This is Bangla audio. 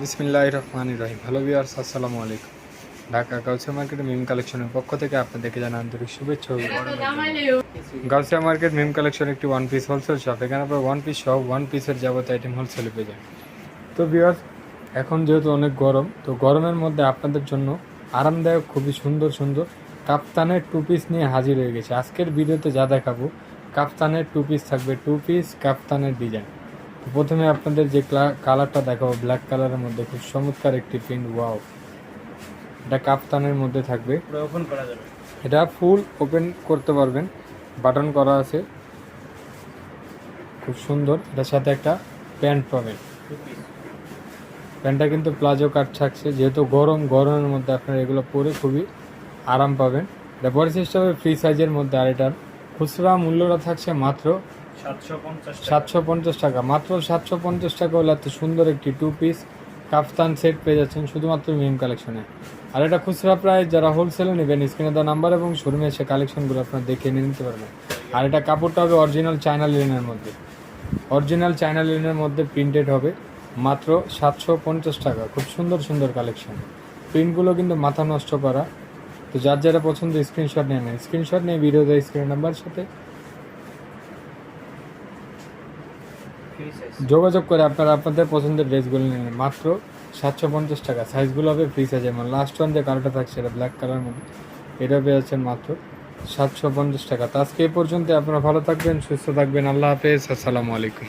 বিসমিল্লাহির রহমানির রহিম। হ্যালো ভিউয়ার্স, আসসালামু আলাইকুম। ঢাকা গাউসিয়া মার্কেটে মিম কালেকশনের পক্ষ থেকে আপনাদেরকে জানাই আন্তরিক শুভেচ্ছা ও অভিনন্দন। গাউসিয়া মার্কেট মিম কালেকশন একটি ওয়ান পিস হোলসেল শপ। এখানে আপনার ওয়ান পিস সহ ওয়ান পিসের যাবতীয় আইটেম হোলসেলে পেয়ে যান। তো ভিউয়ার্স, এখন যেহেতু অনেক গরম, তো গরমের মধ্যে আপনাদের জন্য আরামদায়ক খুবই সুন্দর সুন্দর কাপ্তানের টু পিস নিয়ে হাজির হয়ে গেছে। আজকের ভিডিওতে যা দেখাবো, কাপ্তানের টু পিস থাকবে, টু পিস কাপ্তানের ডিজাইন। তো প্রথমে আপনাদের যে কালারটা দেখাবো, ব্ল্যাক কালারের মধ্যে খুব চমৎকার একটি প্রিন্ট। ওয়াও, এটা কাপ্তানের মধ্যে থাকবে। ওপেন করা যাবে, এটা ফুল ওপেন করতে পারবেন, বাটন করা আছে, খুব সুন্দর। এটার সাথে একটা প্যান্ট পাবেন। প্যান্টটা কিন্তু প্লাজো কাট থাকছে, যেহেতু গরমের মধ্যে আপনারা এগুলো পরে খুবই আরাম পাবেন। এটা বডি সিস্টেমে ফ্রি সাইজের মধ্যে। আর এটার খুচরা মূল্যটা থাকছে মাত্র 750 টাকা। মাত্র 750 টাকা হলে এত সুন্দর একটি টু পিস কাফতান সেট পেয়ে যাচ্ছেন শুধুমাত্র মিম কালেকশনে। আর এটা খুচরা প্রাইস, যারা হোলসেলে নেবেন স্ক্রিনে দেওয়া নাম্বার এবং শোরুমে এসে কালেকশনগুলো আপনারা দেখে নিয়ে নিতে পারবেন। আর এটা কাপড়টা হবে অরিজিনাল চায়না লিনেনের মধ্যে, অরিজিনাল চায়না লিনেনের মধ্যে প্রিন্টেড হবে। মাত্র 750 টাকা। খুব সুন্দর সুন্দর কালেকশন, প্রিন্টগুলো কিন্তু মাথা নষ্ট করা। তো যার যারা পছন্দ স্ক্রিনশট নিয়ে নেন, স্ক্রিনশট নিয়ে ভিডিও দেয় স্ক্রিন নাম্বার সাথে যোগাযোগ করে আপনারা আপনাদের পছন্দের ড্রেসগুলো নিয়ে নেন। মাত্র 750 টাকা। সাইজগুলো হবে ফ্রি সাইজ। যেমন লাস্ট ওয়ান যে কালারটা থাকছে, এটা ব্ল্যাক কালার মধ্যে, এটা পেয়ে যাচ্ছেন মাত্র 750 টাকা। তো আজকে এই পর্যন্ত। আপনারা ভালো থাকবেন, সুস্থ থাকবেন। আল্লাহ হাফেজ, আসসালামু আলাইকুম।